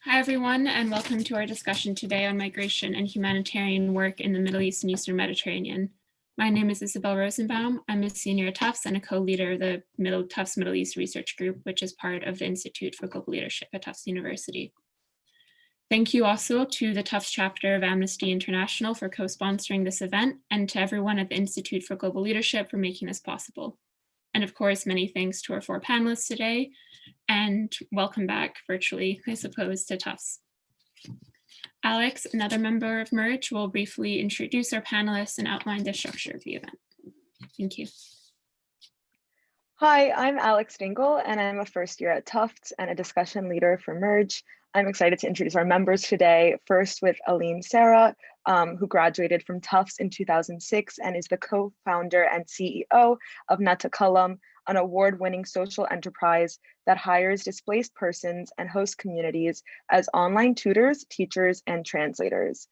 Hi, everyone, and welcome to our discussion today on migration and humanitarian work in the Middle East and Eastern Mediterranean. My name is Isabel Rosenbaum. I'm a senior at Tufts and a co-leader of the Tufts Middle East Research Group, which is part of the Institute for Global Leadership at Tufts University. Thank you also to the Tufts chapter of Amnesty International for co-sponsoring this event, and to everyone at the Institute for Global Leadership for making this possible. And of course, many thanks to our 4 panelists today, and welcome back virtually, I suppose, to Tufts. Alex, another member of MERGE, will briefly introduce our panelists and outline the structure of the event. Thank you. Hi, I'm Alex Dingle, and I'm a first year at Tufts and a discussion leader for MERGE. I'm excited to introduce our members today, first with Aline Sara, who graduated from Tufts in 2006 and is the co-founder and CEO of Natakkalam, an award-winning social enterprise that hires displaced persons and host communities as online tutors, teachers, and translators.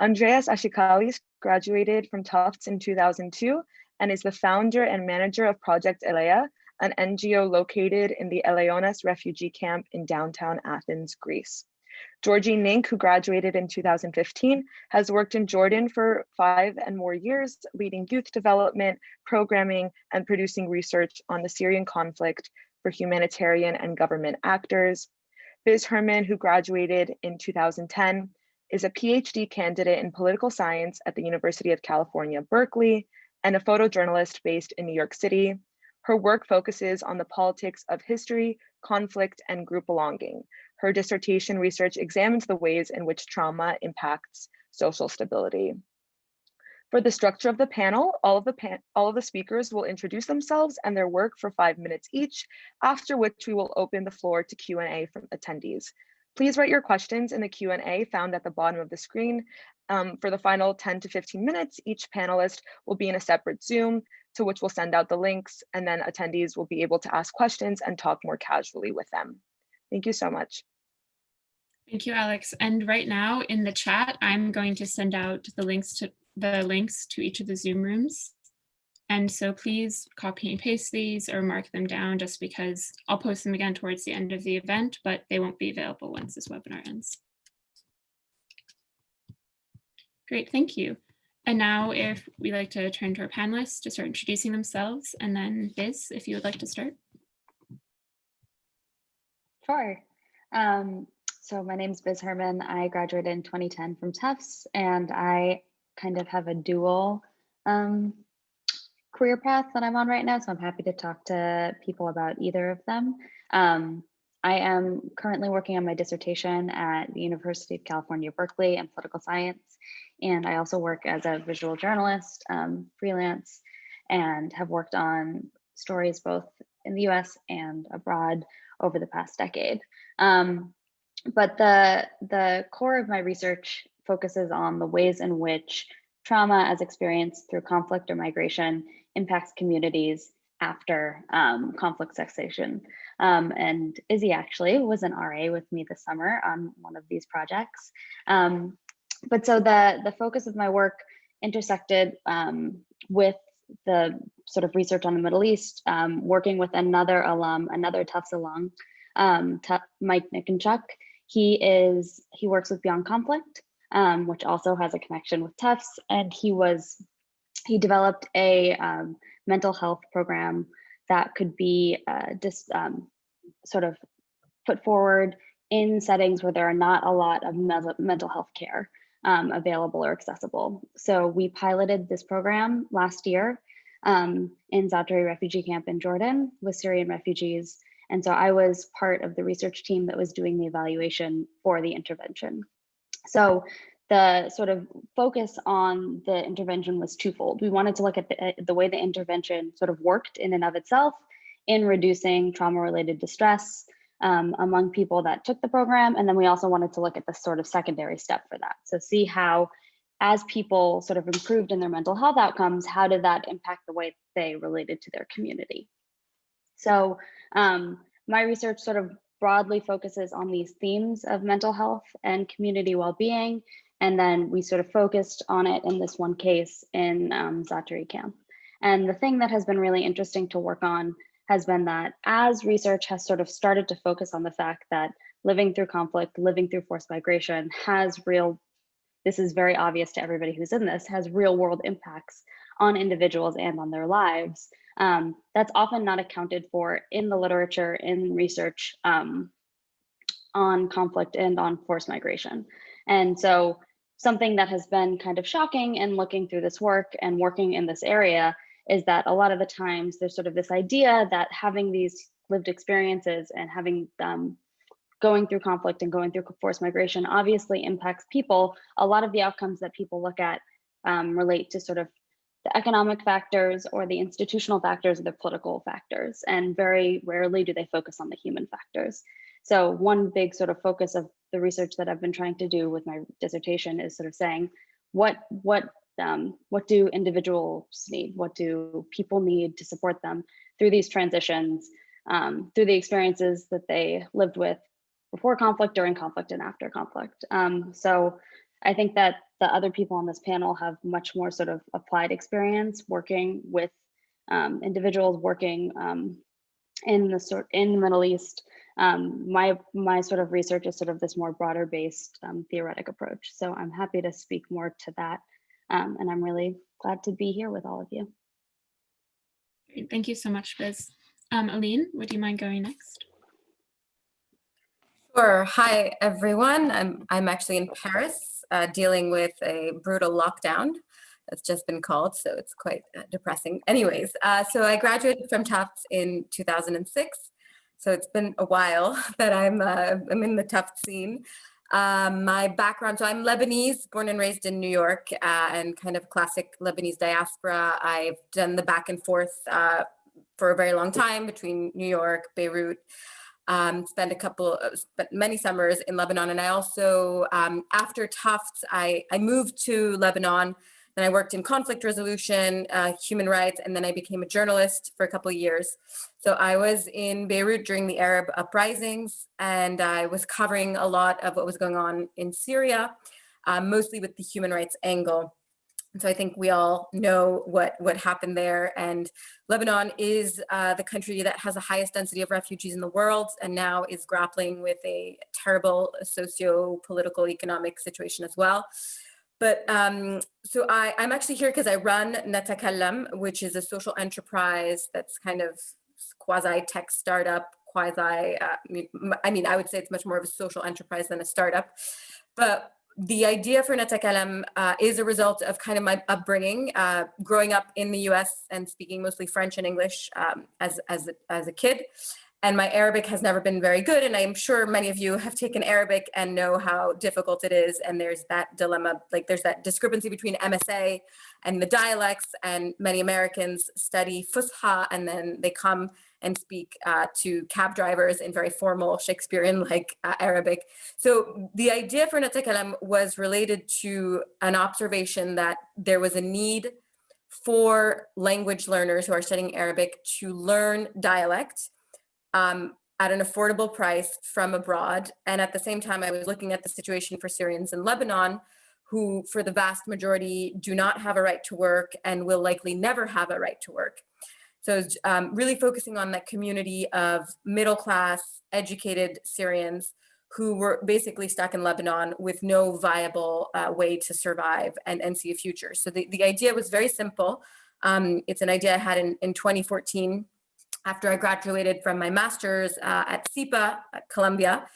Andreas Ashikalis graduated from Tufts in 2002 and is the founder and manager of Project Elea, an NGO located in the Eleonas refugee camp in downtown Athens, Greece. Georgie Nink, who graduated in 2015, has worked in Jordan for 5 and more years, leading youth development, programming, and producing research on the Syrian conflict for humanitarian and government actors. Biz Herman, who graduated in 2010, is a PhD candidate in political science at the University of California, Berkeley, and a photojournalist based in New York City. Her work focuses on the politics of history, conflict, and group belonging. Her dissertation research examines the ways in which trauma impacts social stability. For the structure of the panel, all of the speakers will introduce themselves and their work for 5 minutes each, after which we will open the floor to Q&A from attendees. Please write your questions in the Q&A found at the bottom of the screen. For the final 10 to 15 minutes, each panelist will be in a separate Zoom, to which we'll send out the links, and then attendees will be able to ask questions and talk more casually with them. Thank you so much. Thank you, Alex. And right now in the chat, I'm going to send out the links to each of the Zoom rooms. And so please copy and paste these or mark them down, just because I'll post them again towards the end of the event, but they won't be available once this webinar ends. Great, thank you. And now if we'd like to turn to our panelists to start introducing themselves, and then Biz, if you would like to start. Sure. So my name is Biz Herman. I graduated in 2010 from Tufts, and I kind of have a dual career path that I'm on right now, so I'm happy to talk to people about either of them. I am currently working on my dissertation at the University of California, Berkeley in political science, and I also work as a visual journalist, freelance, and have worked on stories both in the US and abroad over the past decade. But the core of my research focuses on the ways in which trauma as experienced through conflict or migration impacts communities after conflict cessation. And Izzy actually was an RA with me this summer on one of these projects. But so the focus of my work intersected with the sort of research on the Middle East, working with another alum, another Tufts alum, Mike Nickenchuck. He works with Beyond Conflict, which also has a connection with Tufts, and he developed a mental health program that could be sort of put forward in settings where there are not a lot of mental health care available or accessible. So we piloted this program last year in ZAATARI refugee camp in Jordan with Syrian refugees. And so I was part of the research team that was doing the evaluation for the intervention. So the sort of focus on the intervention was twofold. We wanted to look at the way the intervention sort of worked in and of itself in reducing trauma-related distress among people that took the program. And then we also wanted to look at the sort of secondary step for that. So see how, as people sort of improved in their mental health outcomes, how did that impact the way they related to their community? So my research sort of broadly focuses on these themes of mental health and community well-being. And then we sort of focused on it in this one case in ZAATARI camp. And the thing that has been really interesting to work on has been that as research has sort of started to focus on the fact that living through conflict, living through forced migration has real, this is very obvious to everybody who's in this, has real world impacts on individuals and on their lives. That's often not accounted for in the literature, in research on conflict and on forced migration. And so something that has been kind of shocking in looking through this work and working in this area is that a lot of the times there's sort of this idea that having these lived experiences and having going through conflict and going through forced migration obviously impacts people. A lot of the outcomes that people look at relate to sort of the economic factors or the institutional factors or the political factors, and very rarely do they focus on the human factors. So one big sort of focus of the research that I've been trying to do with my dissertation is sort of saying, what do individuals need? What do people need to support them through these transitions, through the experiences that they lived with before conflict, during conflict, and after conflict. So I think that the other people on this panel have much more sort of applied experience working with individuals working in the Middle East. My sort of research is sort of this more broader based theoretic approach. So I'm happy to speak more to that. And I'm really glad to be here with all of you. Great. Thank you so much, Biz. Aline, would you mind going next? Sure. Hi, everyone. I'm actually in Paris dealing with a brutal lockdown that's just been called, so it's quite depressing. Anyways, so I graduated from Tufts in 2006. So it's been a while that I'm in the Tufts scene. My background, so I'm Lebanese, born and raised in New York, and kind of classic Lebanese diaspora. I've done the back and forth for a very long time between New York, Beirut. Spent many summers in Lebanon. And I also, after Tufts, I moved to Lebanon, and I worked in conflict resolution, human rights, and then I became a journalist for a couple of years. So I was in Beirut during the Arab uprisings, and I was covering a lot of what was going on in Syria, mostly with the human rights angle. And so I think we all know what happened there. And Lebanon is the country that has the highest density of refugees in the world, and now is grappling with a terrible socio-political economic situation as well. But so I'm actually here because I run Netacdem, which is a social enterprise that's kind of quasi-tech startup, I would say it's much more of a social enterprise than a startup. But the idea for Natakkalam is a result of kind of my upbringing, growing up in the US and speaking mostly French and English as a kid. And my Arabic has never been very good. And I'm sure many of you have taken Arabic and know how difficult it is. And there's that dilemma, like there's that discrepancy between MSA and the dialects. And many Americans study Fusha, and then they come and speak to cab drivers in very formal Shakespearean-like Arabic. So the idea for Natakkalam was related to an observation that there was a need for language learners who are studying Arabic to learn dialect at an affordable price from abroad. And at the same time, I was looking at the situation for Syrians in Lebanon, who for the vast majority do not have a right to work and will likely never have a right to work. So really focusing on that community of middle-class, educated Syrians who were basically stuck in Lebanon with no viable way to survive and see a future. So the idea was very simple. It's an idea I had in 2014 after I graduated from my master's at SIPA at Columbia,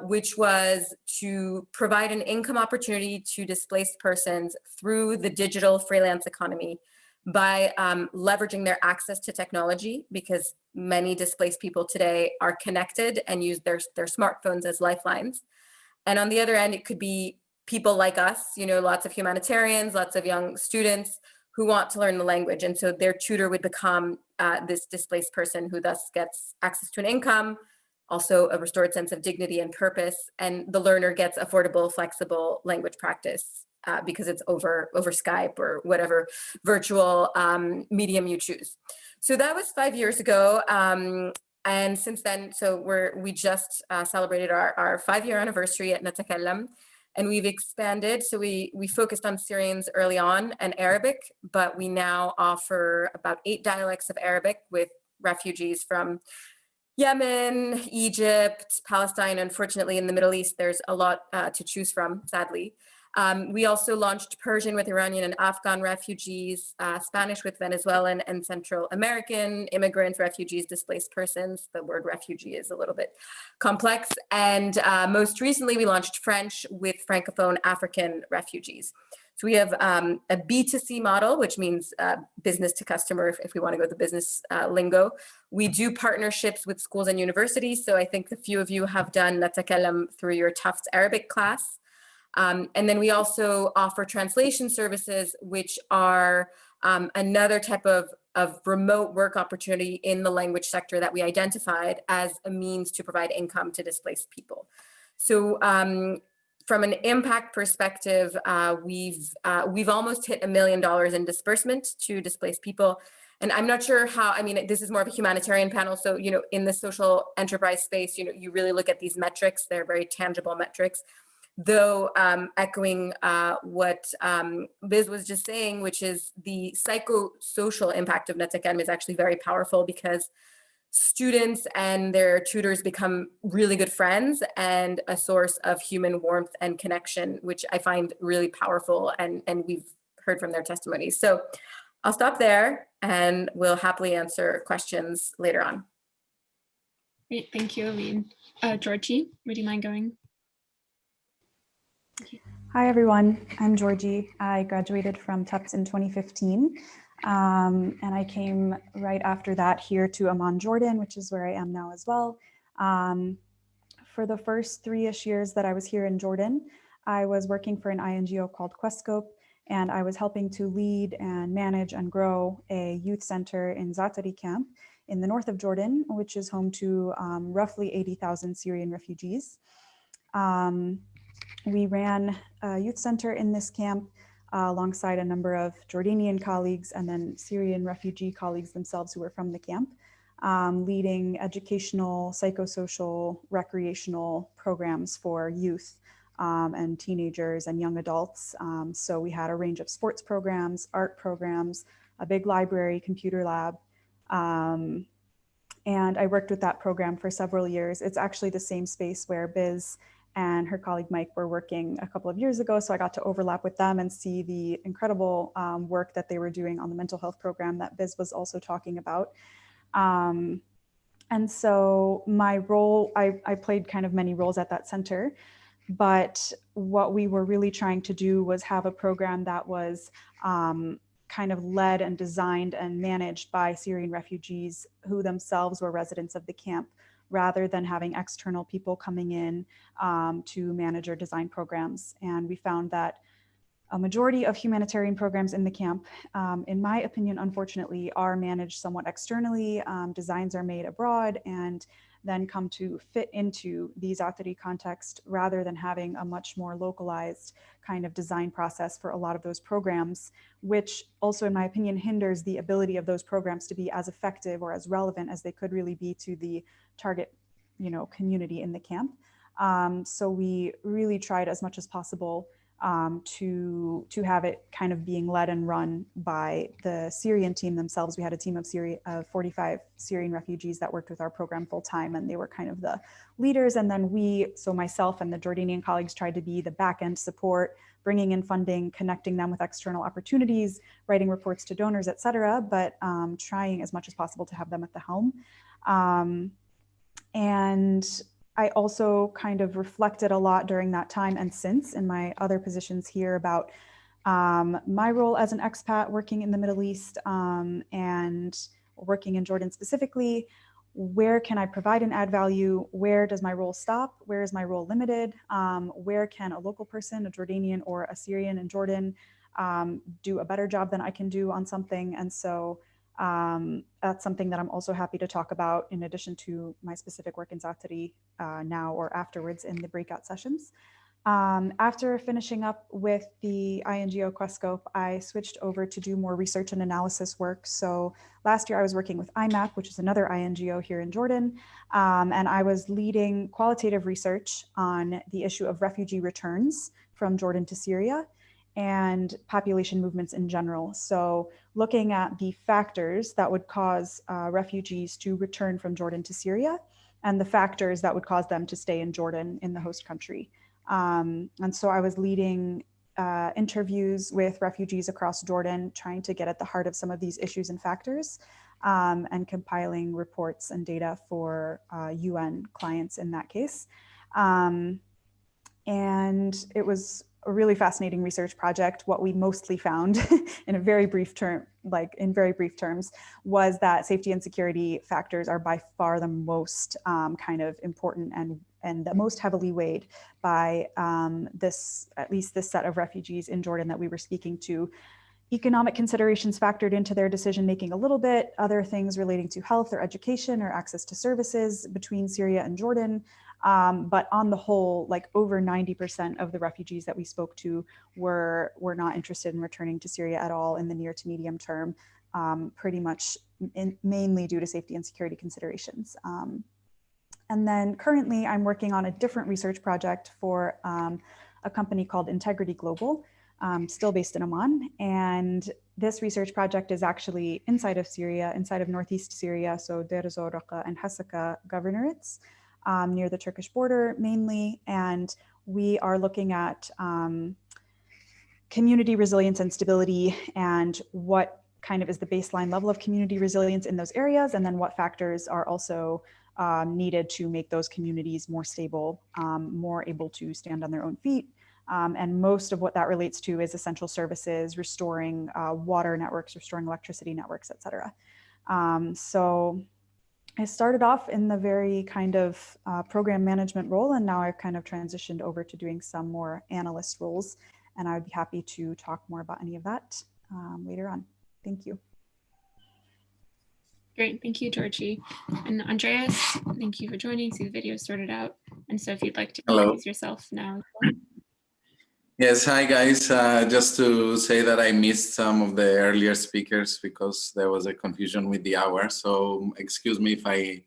which was to provide an income opportunity to displaced persons through the digital freelance economy by leveraging their access to technology, because many displaced people today are connected and use their smartphones as lifelines. And on the other end, it could be people like us, lots of humanitarians, lots of young students who want to learn the language. And so their tutor would become this displaced person who thus gets access to an income, also a restored sense of dignity and purpose. And the learner gets affordable, flexible language practice because it's over Skype or whatever virtual medium you choose. So that was 5 years ago. And since then, so we just celebrated our 5-year anniversary at Natakkalam. And we've expanded. So we focused on Syrians early on and Arabic, but we now offer about 8 dialects of Arabic with refugees from Yemen, Egypt, Palestine. Unfortunately, in the Middle East, there's a lot to choose from, sadly. We also launched Persian with Iranian and Afghan refugees, Spanish with Venezuelan and Central American immigrant refugees, displaced persons. The word refugee is a little bit complex. And most recently, we launched French with Francophone African refugees. So we have a B2C model, which means business to customer, if we want to go the business lingo. We do partnerships with schools and universities. So I think a few of you have done Natakkalam through your Tufts Arabic class. And then we also offer translation services, which are another type of remote work opportunity in the language sector that we identified as a means to provide income to displaced people. So from an impact perspective, we've almost hit $1 million in disbursement to displaced people. And I'm not sure how, I mean, this is more of a humanitarian panel. So, you know, in the social enterprise space, you know, you really look at these metrics. They're very tangible metrics. Though echoing what Biz was just saying, which is the psychosocial impact of Netacdem is actually very powerful because students and their tutors become really good friends and a source of human warmth and connection, which I find really powerful, and we've heard from their testimonies. So I'll stop there and we'll happily answer questions later on. Great, thank you, Aline. Georgie, would you mind going? Hi, everyone. I'm Georgie. I graduated from Tufts in 2015, and I came right after that here to Amman, Jordan, which is where I am now as well. For the first 3-ish years that I was here in Jordan, I was working for an INGO called Questscope, and I was helping to lead and manage and grow a youth center in ZAATARI camp in the north of Jordan, which is home to roughly 80,000 Syrian refugees. We ran a youth center in this camp alongside a number of Jordanian colleagues and then Syrian refugee colleagues themselves who were from the camp, leading educational, psychosocial, recreational programs for youth and teenagers and young adults. So we had a range of sports programs, art programs, a big library, computer lab. And I worked with that program for several years. It's actually the same space where Biz and her colleague Mike were working a couple of years ago. So I got to overlap with them and see the incredible work that they were doing on the mental health program that Biz was also talking about. And so my role, I played kind of many roles at that center, but what we were really trying to do was have a program that was kind of led and designed and managed by Syrian refugees who themselves were residents of the camp, rather than having external people coming in to manage or design programs. And we found that a majority of humanitarian programs in the camp, in my opinion, unfortunately, are managed somewhat externally. Designs are made abroad and then come to fit into the ZAATARI context rather than having a much more localized kind of design process for a lot of those programs, which also, in my opinion, hinders the ability of those programs to be as effective or as relevant as they could really be to the target, you know, community in the camp. So we really tried as much as possible to have it kind of being led and run by the Syrian team themselves. We had a team of 45 Syrian refugees that worked with our program full time, and they were kind of the leaders. And then so myself and the Jordanian colleagues tried to be the back end support, bringing in funding, connecting them with external opportunities, writing reports to donors, et cetera, but trying as much as possible to have them at the helm. And I also kind of reflected a lot during that time and since in my other positions here about my role as an expat working in the Middle East and working in Jordan specifically. Where can I provide and add value? Where does my role stop? Where is my role limited? Where can a local person, a Jordanian or a Syrian in Jordan, do a better job than I can do on something? And so that's something that I'm also happy to talk about in addition to my specific work in ZAATARI now or afterwards in the breakout sessions. After finishing up with the INGO Questscope, I switched over to do more research and analysis work. So last year I was working with IMAP, which is another INGO here in Jordan, and I was leading qualitative research on the issue of refugee returns from Jordan to Syria. and population movements in general. So looking at the factors that would cause refugees to return from Jordan to Syria and the factors that would cause them to stay in Jordan in the host country. And so I was leading interviews with refugees across Jordan, trying to get at the heart of some of these issues and factors, and compiling reports and data for UN clients in that case. And it was a really fascinating research project. What we mostly found in a very brief term, was that safety and security factors are by far the most kind of important and the most heavily weighed by at least this set of refugees in Jordan that we were speaking to. Economic considerations factored into their decision-making a little bit, other things relating to health or education or access to services between Syria and Jordan. But on the whole, like over 90% of the refugees that we spoke to were not interested in returning to Syria at all in the near to medium term, pretty much mainly due to safety and security considerations. And then currently I'm working on a different research project for a company called Integrity Global, still based in Oman. And this research project is actually inside of Syria, inside of Northeast Syria, so Deir ez-Zor and Hasaka governorates, near the Turkish border mainly. And we are looking at community resilience and stability and what kind of is the baseline level of community resilience in those areas, and then what factors are also needed to make those communities more stable, more able to stand on their own feet. And most of what that relates to is essential services, restoring water networks, restoring electricity networks, et cetera. So I started off in the very kind of program management role, and now I've kind of transitioned over to doing some more analyst roles. And I would be happy to talk more about any of that later on. Thank you. Great, thank you, Georgie. And Andreas, thank you for joining. See, the video sorted out. And so if you'd like to introduce yourself now. Yes, hi guys. Just to say that I missed some of the earlier speakers because there was a confusion with the hour. So excuse me if I,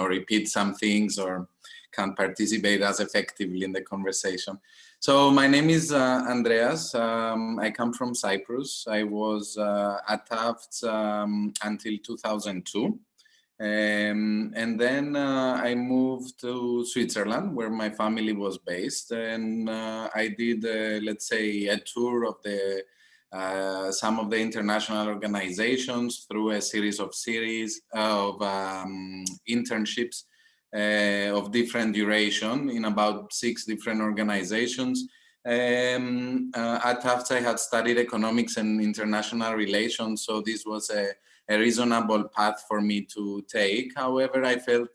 repeat some things or can't participate as effectively in the conversation. So my name is Andreas. I come from Cyprus. I was at Tufts until 2002. And then I moved to Switzerland, where my family was based, and I did, let's say, a tour of the some of the international organizations through a series of internships of different duration in about 6 different organizations. At Tufts, I had studied economics and international relations, so this was a reasonable path for me to take. However, I felt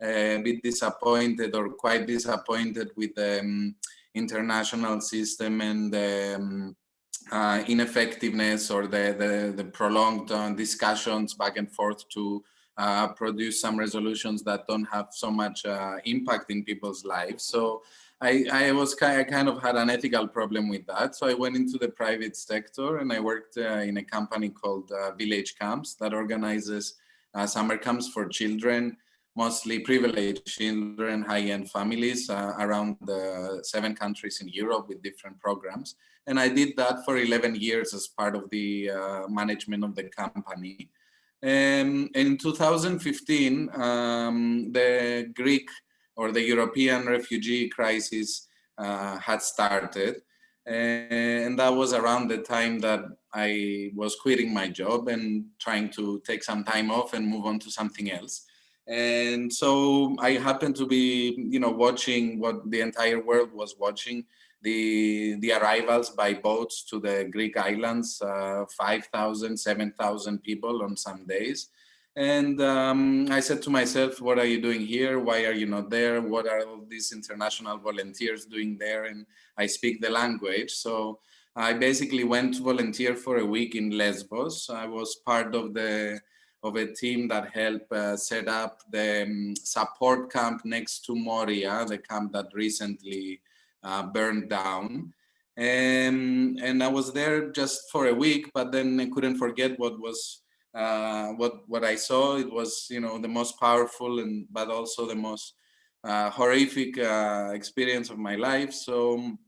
a bit disappointed or quite disappointed with the international system and the ineffectiveness or the prolonged discussions back and forth to produce some resolutions that don't have so much impact in people's lives. So I kind of had an ethical problem with that. So I went into the private sector and I worked in a company called Village Camps that organizes summer camps for children, mostly privileged children, high-end families around the 7 countries in Europe with different programs. And I did that for 11 years as part of the management of the company. In 2015, the Greek or the European refugee crisis had started. And that was around the time that I was quitting my job and trying to take some time off and move on to something else. And so I happened to be, watching what the entire world was watching, the arrivals by boats to the Greek islands, 5,000, 7,000 people on some days. And I said to myself, what are you doing here? Why are you not there? What are all these international volunteers doing there? And I speak the language. So I basically went to volunteer for a week in Lesbos. I was part of a team that helped set up the support camp next to Moria, the camp that recently burned down. And I was there just for a week, but then I couldn't forget what I saw. It was, the most powerful but also the most horrific experience of my life. So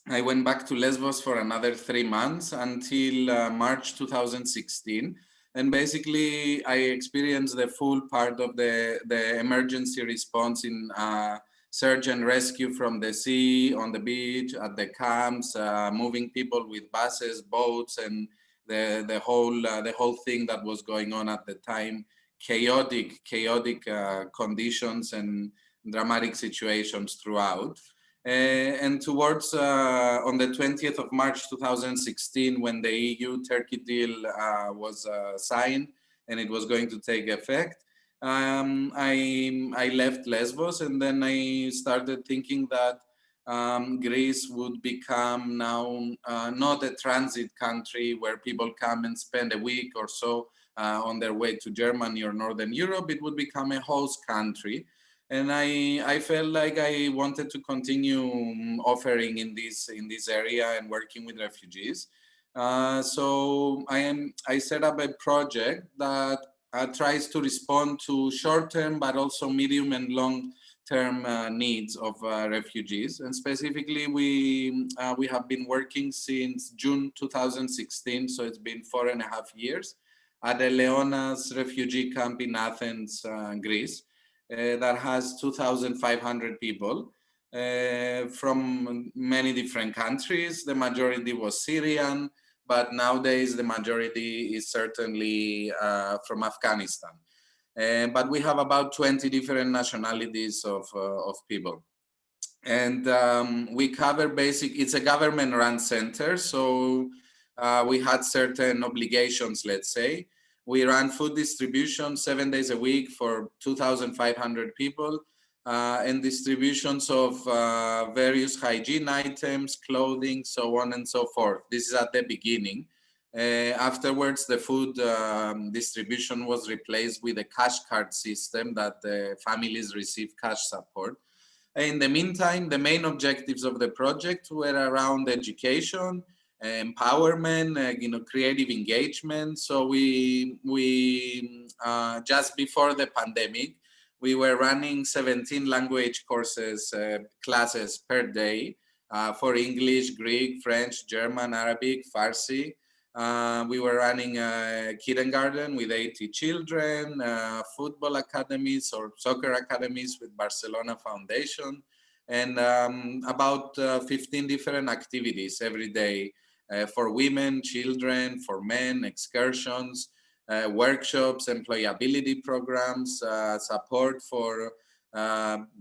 I went back to Lesbos for another 3 months until March 2016. And basically, I experienced the full part of the emergency response in search and rescue from the sea, on the beach, at the camps, moving people with buses, boats, and the whole thing that was going on at the time. Chaotic conditions and dramatic situations throughout. And towards on the 20th of March 2016, when the EU-Turkey deal was signed and it was going to take effect, I left Lesbos, and then I started thinking that Greece would become now not a transit country where people come and spend a week or so on their way to Germany or Northern Europe. It would become a host country. And I felt like I wanted to continue offering in this area and working with refugees. So I set up a project that tries to respond to short-term but also medium and long-term needs of refugees. And specifically, we have been working since June 2016, so it's been 4.5 years, at Eleonas refugee camp in Athens, Greece. That has 2,500 people from many different countries. The majority was Syrian, but nowadays the majority is certainly from Afghanistan. But we have about 20 different nationalities of people. And we cover it's a government-run center, so we had certain obligations, let's say. We ran food distribution 7 days a week for 2,500 people, and distributions of various hygiene items, clothing, so on and so forth. This is at the beginning. Afterwards, the food distribution was replaced with a cash card system that the families receive cash support. In the meantime, the main objectives of the project were around education, empowerment, creative engagement. So we just before the pandemic, we were running 17 language courses, classes per day for English, Greek, French, German, Arabic, Farsi. We were running a kindergarten with 80 children, football academies or soccer academies with Barcelona Foundation, and about 15 different activities every day for women, children, for men, excursions, workshops, employability programs, support for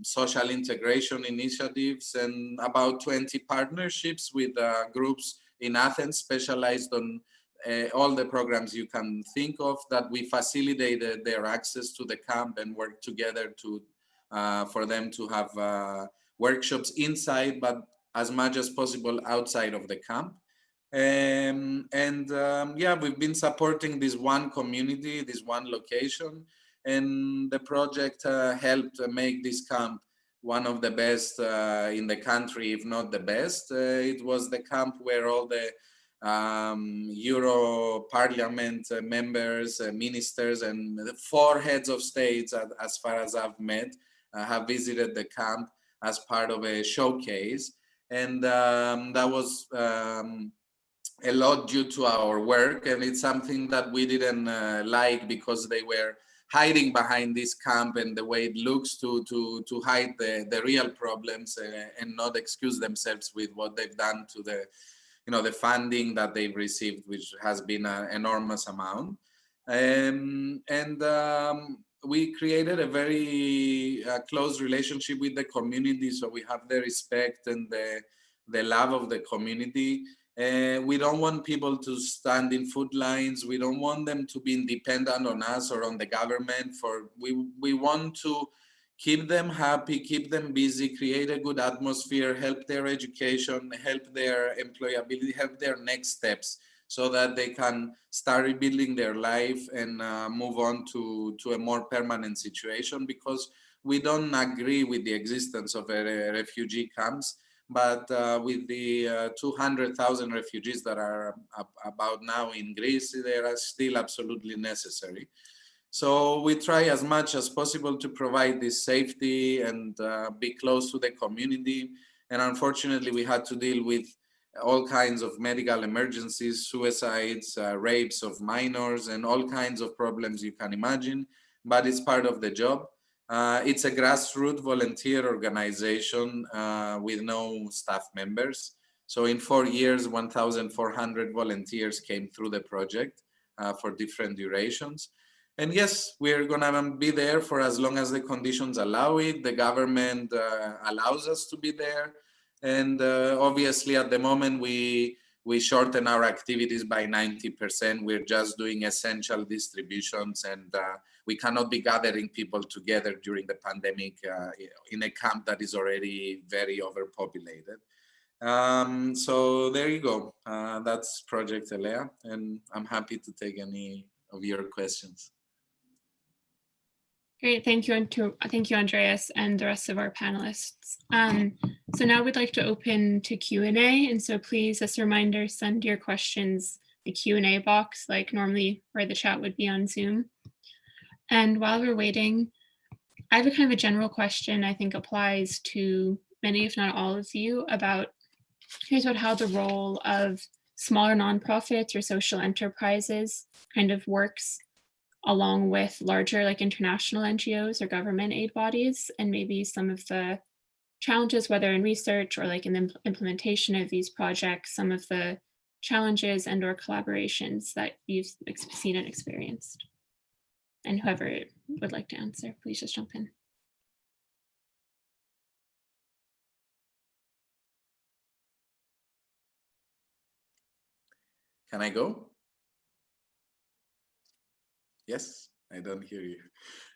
social integration initiatives, and about 20 partnerships with groups in Athens specialized on all the programs you can think of, that we facilitated their access to the camp and worked together to for them to have workshops inside, but as much as possible outside of the camp. Yeah, we've been supporting this one community, this one location, and the project helped make this camp one of the best in the country, if not the best. It was the camp where all the Euro Parliament members, ministers, and the 4 heads of states, as far as I've met, have visited the camp as part of a showcase. And that was a lot due to our work, and it's something that we didn't like, because they were hiding behind this camp and the way it looks to hide the real problems and not excuse themselves with what they've done to the the funding that they've received, which has been an enormous amount. We created a very close relationship with the community, so we have the respect and the love of the community. We don't want people to stand in food lines. We don't want them to be dependent on us or on the government. We want to keep them happy, keep them busy, create a good atmosphere, help their education, help their employability, help their next steps, so that they can start rebuilding their life and move on to a more permanent situation. Because we don't agree with the existence of refugee camps, but with the 200,000 refugees that are about now in Greece, they are still absolutely necessary. So we try as much as possible to provide this safety and be close to the community. And unfortunately, we had to deal with all kinds of medical emergencies, suicides, rapes of minors, and all kinds of problems you can imagine, but it's part of the job. It's a grassroots volunteer organization with no staff members. So in 4 years, 1,400 volunteers came through the project for different durations. And yes, we're gonna be there for as long as the conditions allow it. The government allows us to be there. And obviously at the moment, we shorten our activities by 90%. We're just doing essential distributions, and we cannot be gathering people together during the pandemic in a camp that is already very overpopulated. So there you go. That's Project Elea, and I'm happy to take any of your questions. Great, thank you, Andreas, and the rest of our panelists. So now we'd like to open to Q&A, and so please, as a reminder, send your questions the Q&A box, like normally where the chat would be on Zoom. And while we're waiting, I have a kind of a general question I think applies to many, if not all of you, about how the role of smaller nonprofits or social enterprises kind of works along with larger like international NGOs or government aid bodies, and maybe some of the challenges, whether in research or like in the implementation of these projects, some of the challenges and or collaborations that you've seen and experienced. And whoever would like to answer, please just jump in. Can I go? Yes, I don't hear you.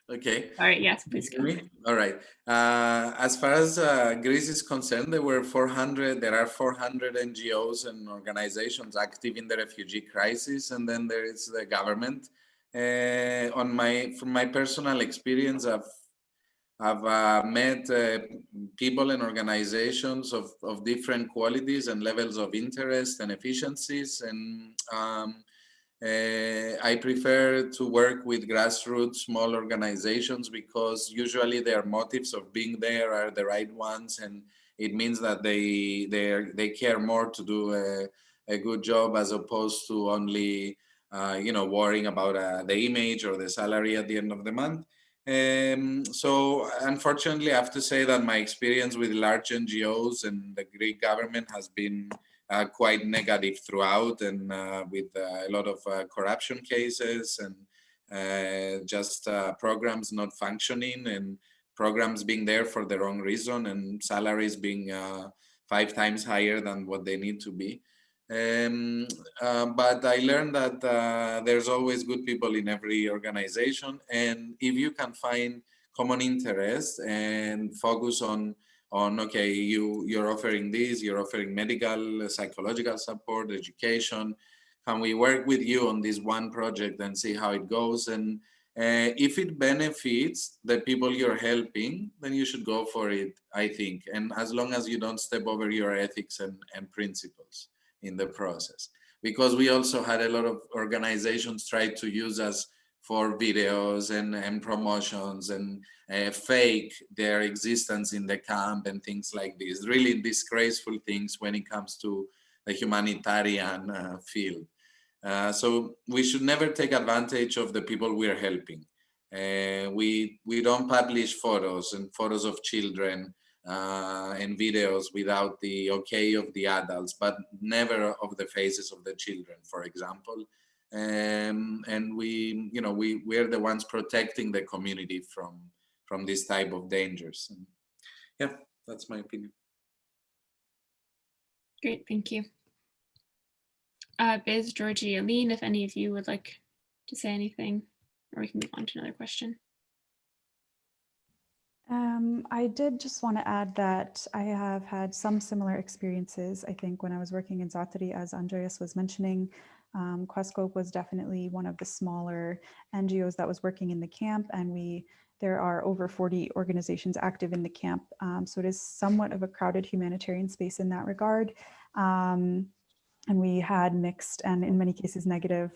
Okay. All right, yes, please go. All right. As far as Greece is concerned, there are 400 NGOs and organizations active in the refugee crisis, and then there is the government. From my personal experience, I've met people and organizations of different qualities and levels of interest and efficiencies, and I prefer to work with grassroots small organizations because usually their motives of being there are the right ones, and it means that they care more to do a good job as opposed to only worrying about the image or the salary at the end of the month. So unfortunately, I have to say that my experience with large NGOs and the Greek government has been quite negative throughout, and with a lot of corruption cases and just programs not functioning and programs being there for the wrong reason and salaries being 5 times higher than what they need to be. But I learned that there's always good people in every organization, and if you can find common interests and focus on okay, you're offering this, you're offering medical, psychological support, education, can we work with you on this one project and see how it goes? And if it benefits the people you're helping, then you should go for it, I think, and as long as you don't step over your ethics and principles in the process. Because we also had a lot of organizations try to use us for videos and promotions and fake their existence in the camp and things like this. Really disgraceful things when it comes to the humanitarian field. So we should never take advantage of the people we're helping. We don't publish photos of children and videos without the okay of the adults, but never of the faces of the children, for example. And we're the ones protecting the community from this type of dangers. And yeah, that's my opinion. Great, thank you. Biz, Georgie, Aline, if any of you would like to say anything, or we can move on to another question. I did just want to add that I have had some similar experiences. I think when I was working in ZAATARI, as Andreas was mentioning, Questscope was definitely one of the smaller NGOs that was working in the camp, and there are over 40 organizations active in the camp. So it is somewhat of a crowded humanitarian space in that regard. And we had mixed and in many cases negative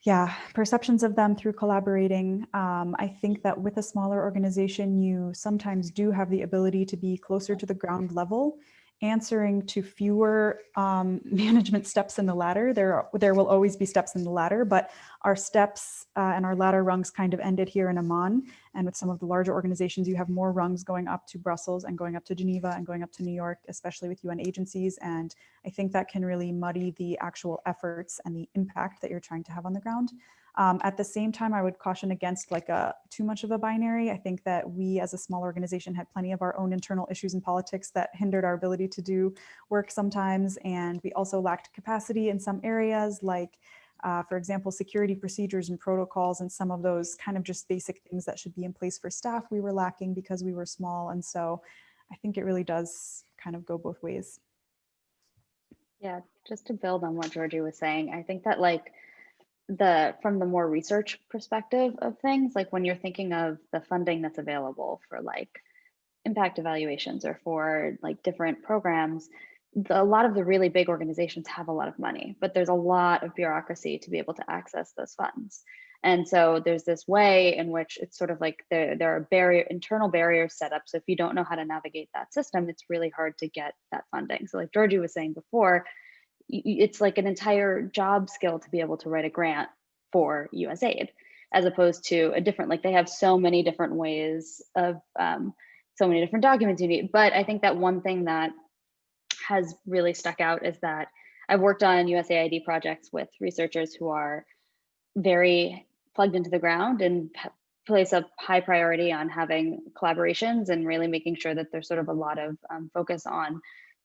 yeah, perceptions of them through collaborating. I think that with a smaller organization, you sometimes do have the ability to be closer to the ground level, answering to fewer management steps in the ladder. There will always be steps in the ladder, but our steps and our ladder rungs kind of ended here in Amman. And with some of the larger organizations, you have more rungs going up to Brussels and going up to Geneva and going up to New York, especially with UN agencies. And I think that can really muddy the actual efforts and the impact that you're trying to have on the ground. At the same time, I would caution against like too much of a binary. I think that we as a small organization had plenty of our own internal issues and politics that hindered our ability to do work sometimes. And we also lacked capacity in some areas, like for example, security procedures and protocols and some of those kind of just basic things that should be in place for staff we were lacking because we were small. And so I think it really does kind of go both ways. Yeah, just to build on what Georgie was saying, I think that like from the more research perspective of things, like when you're thinking of the funding that's available for like impact evaluations or for like different programs, a lot of the really big organizations have a lot of money, but there's a lot of bureaucracy to be able to access those funds. And so there's this way in which it's sort of like there are internal barriers set up. So if you don't know how to navigate that system, it's really hard to get that funding. So like Georgie was saying before, it's like an entire job skill to be able to write a grant for USAID, as opposed to a different, like they have so many different ways of, so many different documents you need. But I think that one thing that has really stuck out is that I've worked on USAID projects with researchers who are very plugged into the ground and place a high priority on having collaborations and really making sure that there's sort of a lot of focus on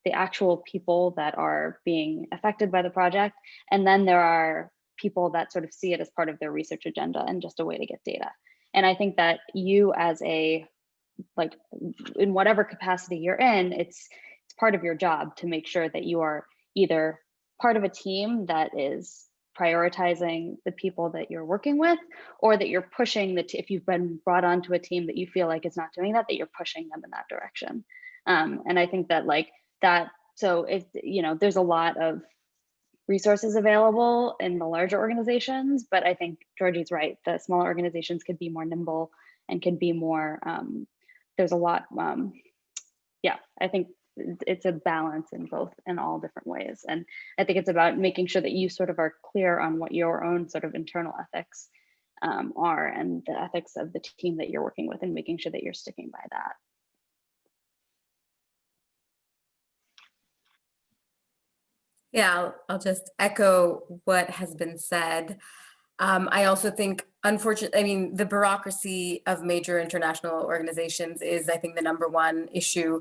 the actual people that are being affected by the project. And then there are people that sort of see it as part of their research agenda and just a way to get data. And I think that you as a, like in whatever capacity you're in, it's part of your job to make sure that you are either part of a team that is prioritizing the people that you're working with, or that you're pushing if you've been brought onto a team that you feel like is not doing that, that you're pushing them in that direction. And I think that like that, so if, you know, there's a lot of resources available in the larger organizations, but I think Georgie's right, the smaller organizations could be more nimble and can be more, there's a lot, yeah, I think it's a balance in both, in all different ways. And I think it's about making sure that you sort of are clear on what your own sort of internal ethics are, and the ethics of the team that you're working with, and making sure that you're sticking by that. Yeah, I'll just echo what has been said. I also think, unfortunately, I mean, the bureaucracy of major international organizations is, I think, the #1 issue.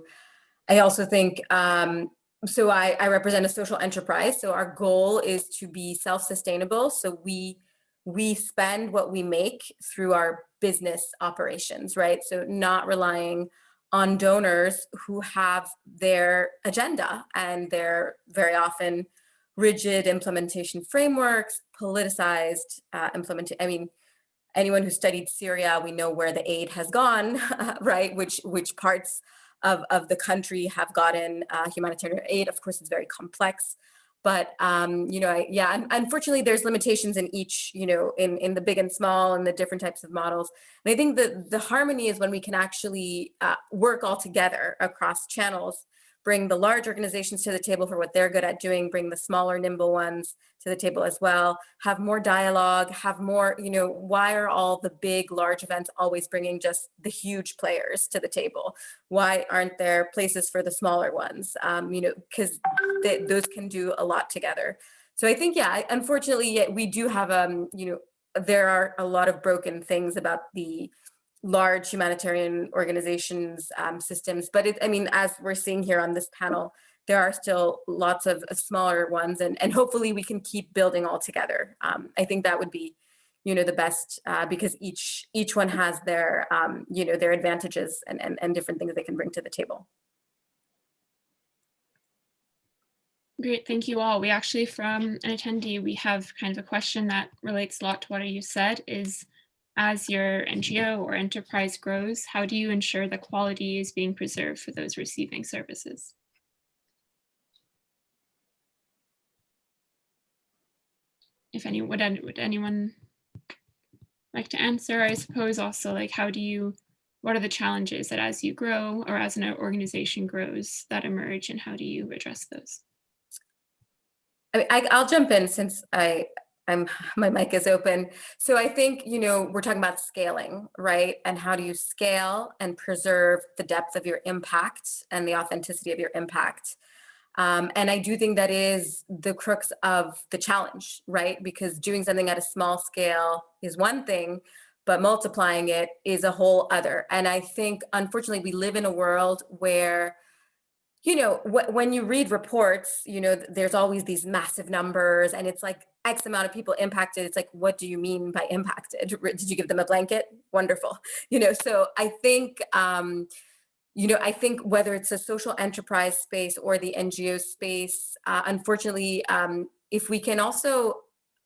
I also think, so I represent a social enterprise. So our goal is to be self-sustainable. So we spend what we make through our business operations, right? So not relying on donors who have their agenda and their very often rigid implementation frameworks, politicized implementation. I mean, anyone who studied Syria, we know where the aid has gone, right? Which parts of the country have gotten humanitarian aid. Of course, it's very complex, but you know, yeah, unfortunately, there's limitations in each, you know, in the big and small and the different types of models. And I think the harmony is when we can actually work all together across channels, bring the large organizations to the table for what they're good at doing, bring the smaller, nimble ones to the table as well, have more dialogue, have more, you know, why are all the big, large events always bringing just the huge players to the table? Why aren't there places for the smaller ones? You know, because those can do a lot together. So I think, yeah, unfortunately, we do have, you know, there are a lot of broken things about the large humanitarian organizations systems, but I mean, as we're seeing here on this panel, there are still lots of smaller ones, and hopefully we can keep building all together. I think that would be, you know, the best, because each one has their, you know, their advantages and different things they can bring to the table. Great, thank you all. We actually, from an attendee, we have kind of a question that relates a lot to what you said, is as your NGO or enterprise grows, how do you ensure the quality is being preserved for those receiving services? if any, would anyone like to answer? I suppose also, like, what are the challenges that as you grow or as an organization grows that emerge, and how do you address those? I'll jump in since my mic is open. So I think, we're talking about scaling, right? And how do you scale and preserve the depth of your impact and the authenticity of your impact? And I do think that is the crux of the challenge, right? Because doing something at a small scale is one thing, but multiplying it is a whole other. And I think, unfortunately, we live in a world where, when you read reports, there's always these massive numbers and it's like X amount of people impacted. It's like, what do you mean by impacted? Did you give them a blanket? Wonderful. So I think, I think whether it's a social enterprise space or the NGO space, unfortunately, if we can also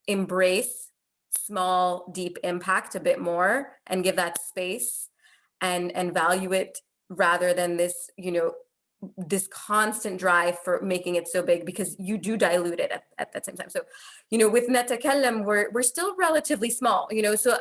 embrace small, deep impact a bit more and give that space and value it rather than this, this constant drive for making it so big, because you do dilute it at the same time. So, with Netacdem, we're still relatively small, so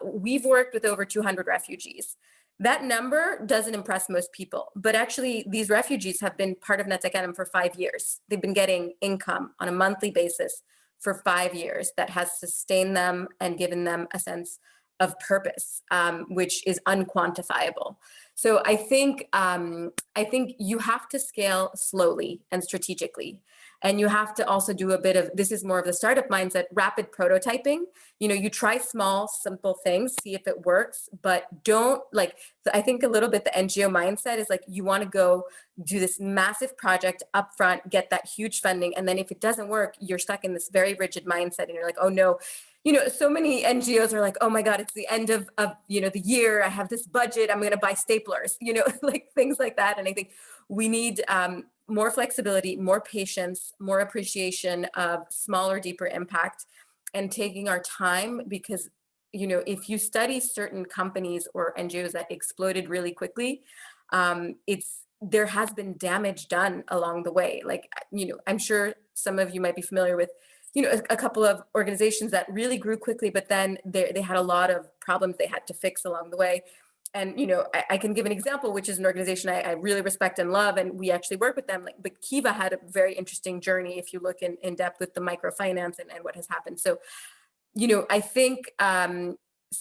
we've worked with over 200 refugees. That number doesn't impress most people, but actually these refugees have been part of Netacdem for 5 years. They've been getting income on a monthly basis for 5 years that has sustained them and given them a sense of purpose, which is unquantifiable. So I think you have to scale slowly and strategically. And you have to also do a bit of, this is more of the startup mindset, rapid prototyping. You try small, simple things, see if it works, but don't I think a little bit the NGO mindset is like, you want to go do this massive project upfront, get that huge funding. And then if it doesn't work, you're stuck in this very rigid mindset and you're like, oh no. So many NGOs are like, oh my God, it's the end of the year. I have this budget. I'm going to buy staplers, like things like that. And I think we need more flexibility, more patience, more appreciation of smaller, deeper impact, and taking our time, because, if you study certain companies or NGOs that exploded really quickly, there has been damage done along the way. Like, I'm sure some of you might be familiar with a couple of organizations that really grew quickly, but then they had a lot of problems they had to fix along the way. And, I can give an example, which is an organization I really respect and love, and we actually work with them. But Kiva had a very interesting journey if you look in depth with the microfinance and what has happened. So, I think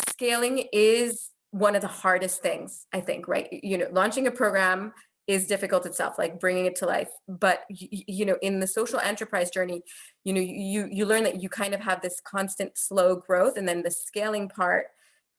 scaling is one of the hardest things, I think, right? Launching a program is difficult itself, like bringing it to life. But, in the social enterprise journey, you learn that you kind of have this constant slow growth, and then the scaling part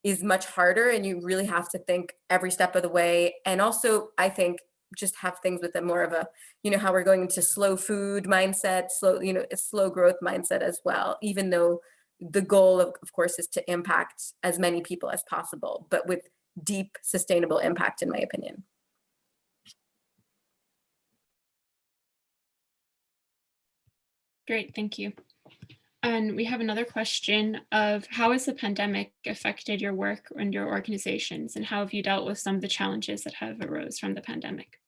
is much harder, and you really have to think every step of the way. And also, I think, just have things with a more of a, how we're going into slow food mindset, a slow growth mindset as well, even though the goal of course is to impact as many people as possible, but with deep sustainable impact, in my opinion. Great, thank you. And we have another question of, how has the pandemic affected your work and your organizations, and how have you dealt with some of the challenges that have arose from the pandemic?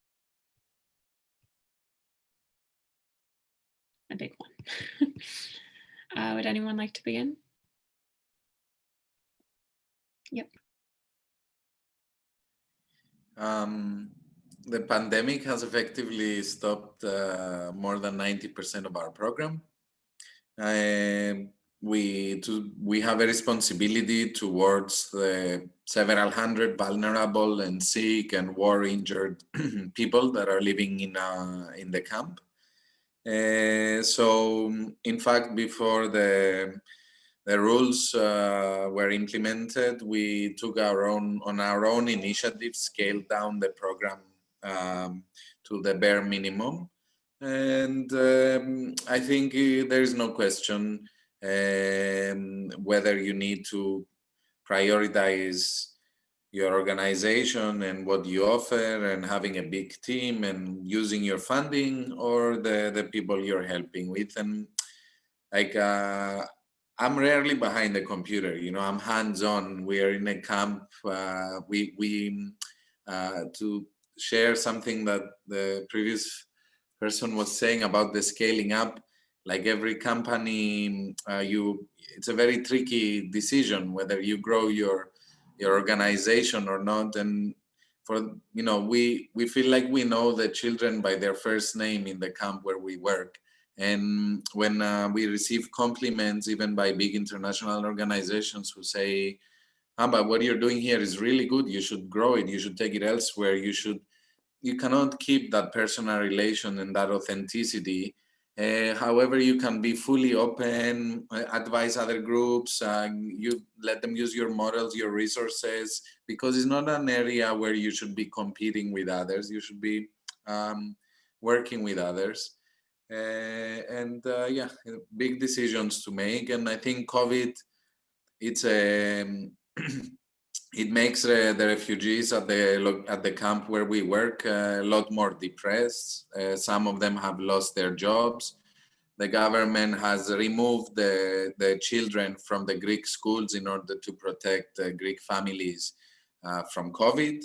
A big one. Would anyone like to begin? Yep. The pandemic has effectively stopped more than 90% of our program. We have a responsibility towards the several hundred vulnerable and sick and war-injured people that are living in the camp. So, in fact, before the rules were implemented, we took on our own initiative, scaled down the program to the bare minimum. And I think there is no question whether you need to prioritize your organization and what you offer and having a big team and using your funding, or the people you're helping with. And like, I'm rarely behind the computer, I'm hands-on. We are in a camp. To share something that the previous person was saying about the scaling up, like every company, it's a very tricky decision whether you grow your organization or not. And we feel like we know the children by their first name in the camp where we work. And when we receive compliments, even by big international organizations who say, but what you're doing here is really good, you should grow it, you should take it elsewhere, you cannot keep that personal relation and that authenticity. However, you can be fully open, advise other groups, you let them use your models, your resources, because it's not an area where you should be competing with others. You should be working with others. Yeah, big decisions to make. And I think COVID, it makes the refugees at the camp where we work a lot more depressed. Some of them have lost their jobs. The government has removed the children from the Greek schools in order to protect Greek families from COVID.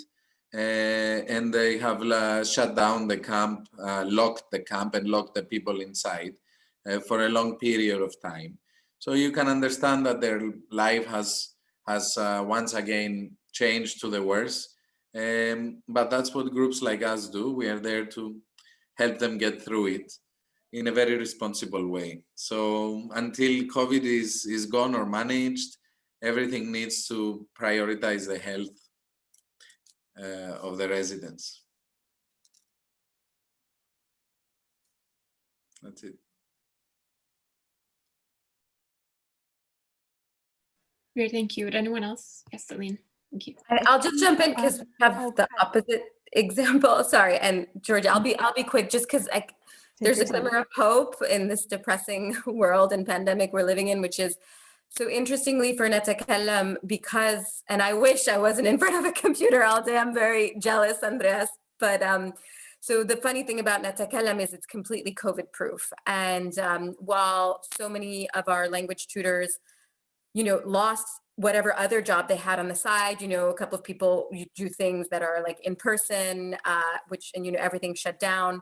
And they have shut down the camp, locked the camp and locked the people inside for a long period of time. So you can understand that their life has once again changed to the worse. But that's what groups like us do. We are there to help them get through it in a very responsible way. So until COVID is gone or managed, everything needs to prioritize the health of the residents. That's it. Great, thank you. Would anyone else? Yes, Aline, thank you. I'll just jump in because we have the opposite example. Sorry, and Georgia, I'll be quick just because there's a glimmer of hope in this depressing world and pandemic we're living in, which is so interestingly for Netacdem, because, and I wish I wasn't in front of a computer all day. I'm very jealous, Andreas. But so the funny thing about Netacdem is it's completely COVID proof. And while so many of our language tutors, lost whatever other job they had on the side, a couple of people do things that are like in person, and everything shut down.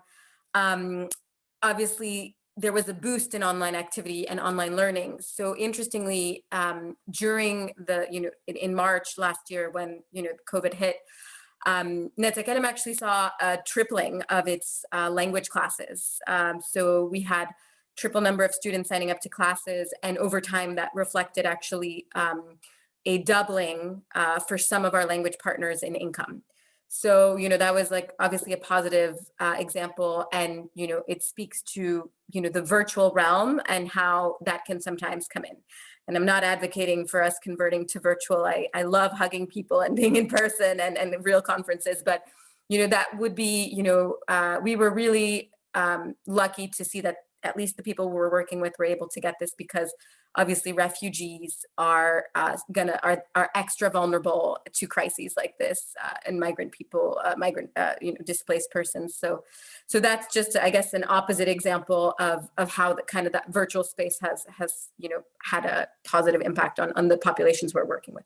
Obviously, there was a boost in online activity and online learning. So interestingly, during in March last year when, COVID hit, Netacdem actually saw a tripling of its language classes. So we had triple number of students signing up to classes, and over time that reflected actually a doubling for some of our language partners in income. So, that was like obviously a positive example, and, it speaks to, the virtual realm and how that can sometimes come in. And I'm not advocating for us converting to virtual. I love hugging people and being in person and real conferences, but, that would be, we were really lucky to see that at least the people we're working with were able to get this, because obviously refugees are extra vulnerable to crises like this, and migrant people, displaced persons. So that's just, I guess, an opposite example of how that virtual space has had a positive impact on the populations we're working with.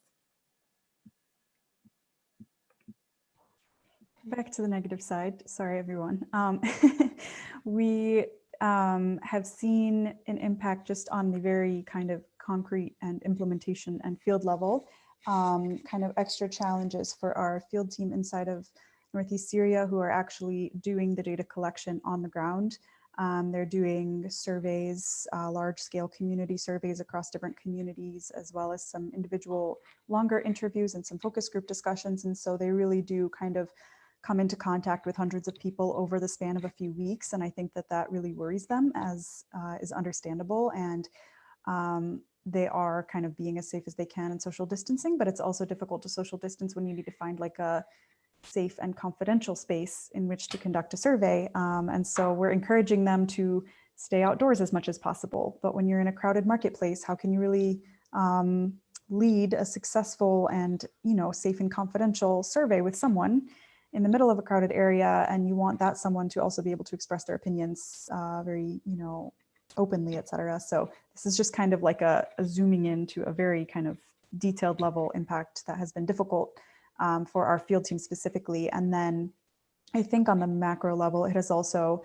Back to the negative side. Sorry, everyone. We have seen an impact just on the very kind of concrete and implementation and field level, kind of extra challenges for our field team inside of Northeast Syria, who are actually doing the data collection on the ground. They're doing surveys, large scale community surveys across different communities, as well as some individual longer interviews and some focus group discussions. And so they really do kind of come into contact with hundreds of people over the span of a few weeks. And I think that really worries them, as is understandable. And they are kind of being as safe as they can in social distancing, but it's also difficult to social distance when you need to find like a safe and confidential space in which to conduct a survey. And so we're encouraging them to stay outdoors as much as possible. But when you're in a crowded marketplace, how can you really lead a successful and, safe and confidential survey with someone in the middle of a crowded area, and you want that someone to also be able to express their opinions very, openly, et cetera. So this is just kind of like a zooming into a very kind of detailed level impact that has been difficult for our field team specifically. And then I think on the macro level, it has also,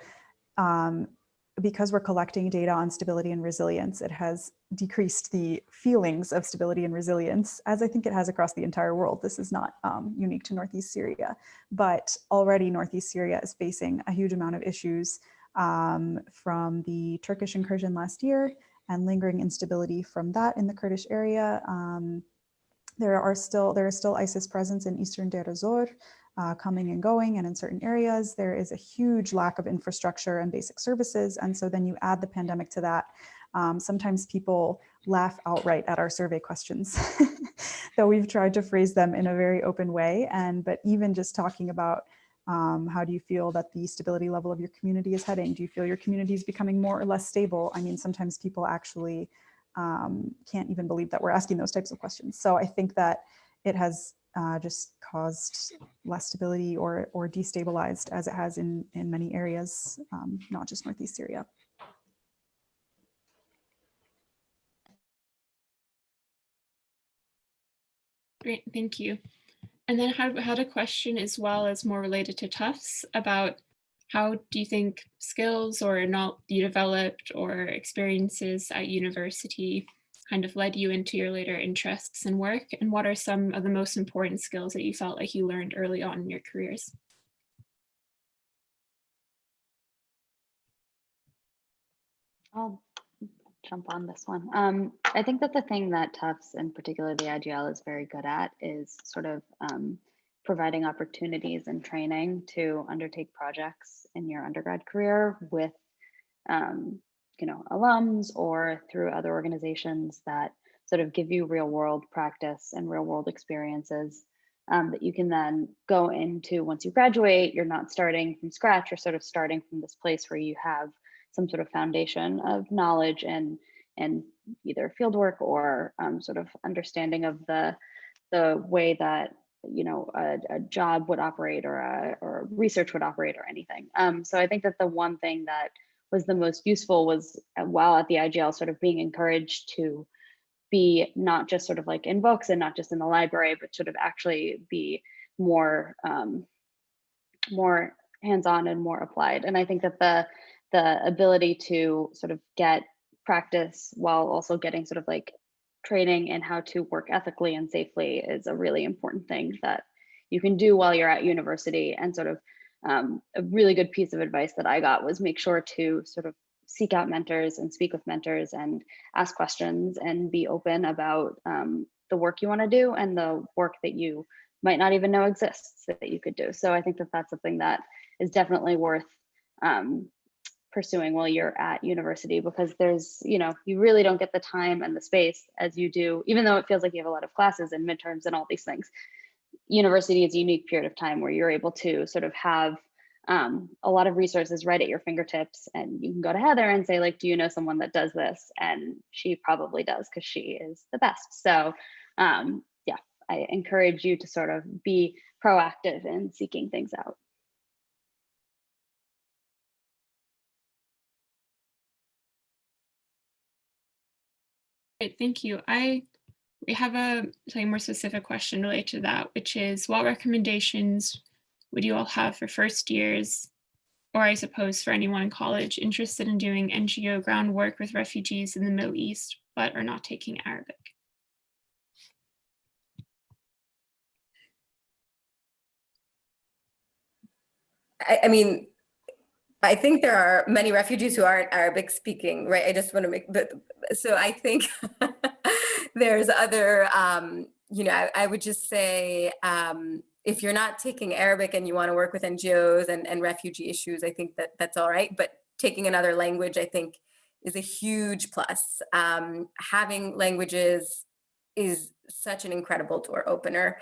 because we're collecting data on stability and resilience, it has decreased the feelings of stability and resilience, as I think it has across the entire world. This is not unique to Northeast Syria, but already Northeast Syria is facing a huge amount of issues from the Turkish incursion last year and lingering instability from that in the Kurdish area. There is still ISIS presence in eastern Deir ez-Zor, coming and going, and in certain areas there is a huge lack of infrastructure and basic services. And so then you add the pandemic to that. Sometimes people laugh outright at our survey questions, though we've tried to phrase them in a very open way. But even just talking about how do you feel that the stability level of your community is heading? Do you feel your community is becoming more or less stable? I mean, sometimes people actually can't even believe that we're asking those types of questions. So I think that it has just caused less stability or destabilized, as it has in many areas, not just Northeast Syria. Great, thank you. And then had a question as well as more related to Tufts about how do you think skills or not you developed or experiences at university kind of led you into your later interests and work? And what are some of the most important skills that you felt like you learned early on in your careers? I'll jump on this one. I think that the thing that Tufts, and particularly the IGL, is very good at is sort of providing opportunities and training to undertake projects in your undergrad career with alums or through other organizations that sort of give you real world practice and real world experiences that you can then go into once you graduate. You're not starting from scratch, you're sort of starting from this place where you have some sort of foundation of knowledge and either fieldwork or sort of understanding of the way that a job would operate or research would operate or anything. So I think that the one thing that was the most useful was while at the IGL sort of being encouraged to be not just sort of like in books and not just in the library, but sort of actually be more more hands-on and more applied. And I think that the ability to sort of get practice while also getting sort of like training in how to work ethically and safely is a really important thing that you can do while you're at university. And sort of a really good piece of advice that I got was make sure to sort of seek out mentors and speak with mentors and ask questions and be open about the work you want to do and the work that you might not even know exists that you could do. So I think that that's something that is definitely worth pursuing while you're at university, because there's, you really don't get the time and the space as you do, even though it feels like you have a lot of classes and midterms and all these things. University is a unique period of time where you're able to sort of have a lot of resources right at your fingertips, and you can go to Heather and say, like, do you know someone that does this? And she probably does, because she is the best. So yeah, I encourage you to sort of be proactive in seeking things out. Great, thank you. We have a slightly more specific question related to that, which is what recommendations would you all have for first years, or I suppose for anyone in college interested in doing NGO groundwork with refugees in the Middle East, but are not taking Arabic? I mean, I think there are many refugees who aren't Arabic speaking, right? I just want to make, so I think there's other, I would just say, if you're not taking Arabic and you want to work with NGOs and refugee issues, I think that's all right. But taking another language, I think, is a huge plus. Having languages is such an incredible door opener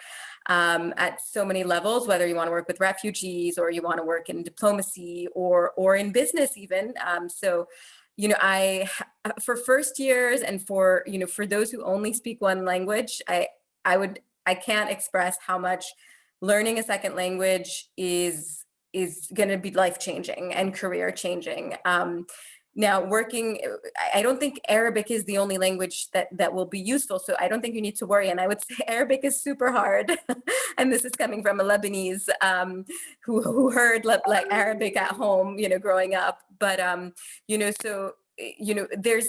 at so many levels, whether you want to work with refugees or you want to work in diplomacy or in business even. So, for first years and for those who only speak one language, I can't express how much learning a second language is going to be life-changing and career-changing. Now working, I don't think Arabic is the only language that will be useful. So I don't think you need to worry. And I would say Arabic is super hard. And this is coming from a Lebanese who heard like Arabic at home, growing up. But, so, there's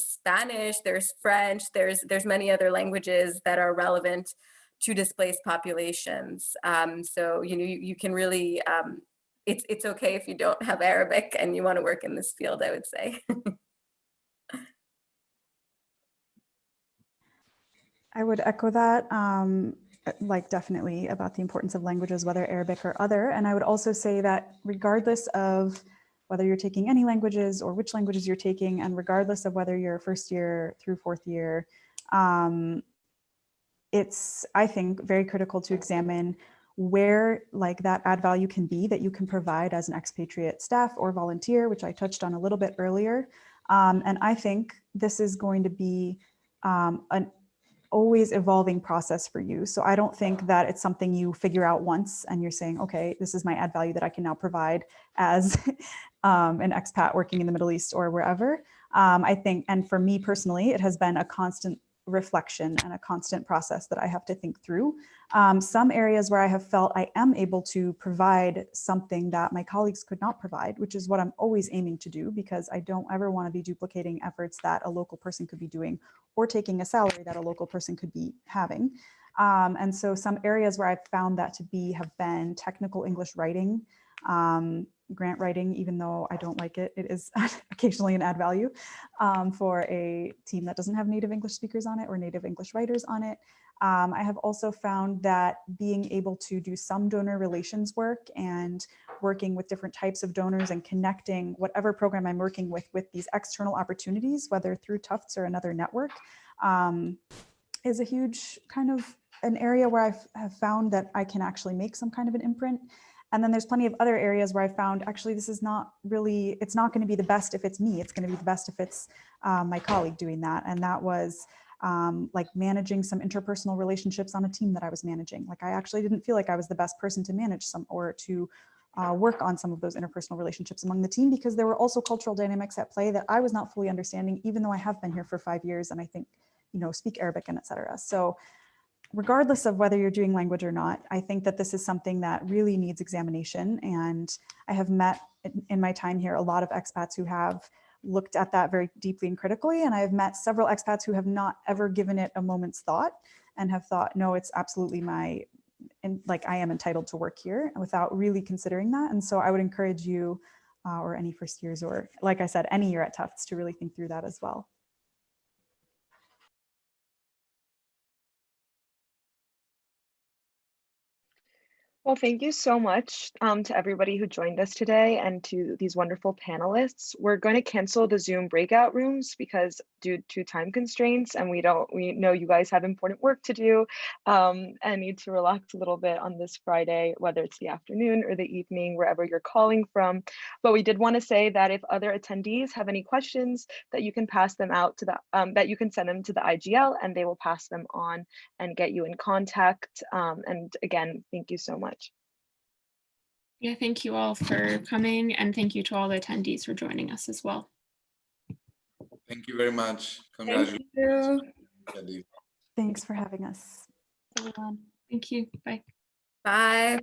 Spanish, there's French, there's many other languages that are relevant to displaced populations. So, you can really, it's okay if you don't have Arabic and you want to work in this field, I would say. I would echo that, like definitely about the importance of languages, whether Arabic or other. And I would also say that regardless of whether you're taking any languages or which languages you're taking, and regardless of whether you're first year through fourth year, it's, I think, very critical to examine where like that add value can be that you can provide as an expatriate staff or volunteer, which I touched on a little bit earlier. And I think this is going to be an always evolving process for you. So I don't think that it's something you figure out once and you're saying, okay, this is my add value that I can now provide as an expat working in the Middle East or wherever. I think, and for me personally, it has been a constant reflection and a constant process that I have to think through. Some areas where I have felt I am able to provide something that my colleagues could not provide, which is what I'm always aiming to do, because I don't ever want to be duplicating efforts that a local person could be doing or taking a salary that a local person could be having. And so some areas where I've found that to be have been technical English writing, grant writing, even though I don't like it, it is occasionally an add value for a team that doesn't have native English speakers on it or native English writers on it. I have also found that being able to do some donor relations work and working with different types of donors and connecting whatever program I'm working with these external opportunities, whether through Tufts or another network, is a huge kind of an area where I have found that I can actually make some kind of an imprint. And then there's plenty of other areas where I found actually this is not really, it's not going to be the best if it's me. It's going to be the best if it's my colleague doing that. And that was like managing some interpersonal relationships on a team that I was managing. Like I actually didn't feel like I was the best person to manage some or to work on some of those interpersonal relationships among the team, because there were also cultural dynamics at play that I was not fully understanding, even though I have been here for 5 years and I think, speak Arabic and etc. So regardless of whether you're doing language or not, I think that this is something that really needs examination. And I have met in my time here a lot of expats who have looked at that very deeply and critically. And I've met several expats who have not ever given it a moment's thought and have thought, no, it's absolutely I am entitled to work here, without really considering that. And so I would encourage you or any first years, or like I said, any year at Tufts, to really think through that as well. Well, thank you so much to everybody who joined us today and to these wonderful panelists. We're going to cancel the Zoom breakout rooms because due to time constraints, and we know you guys have important work to do and need to relax a little bit on this Friday, whether it's the afternoon or the evening, wherever you're calling from. But we did want to say that if other attendees have any questions, that you can pass them out to that you can send them to the IGL and they will pass them on and get you in contact. And again, thank you so much. Yeah, thank you all for coming, and thank you to all the attendees for joining us as well. Thank you very much. Thank you. Thanks for having us. Everyone. Thank you. Bye. Bye.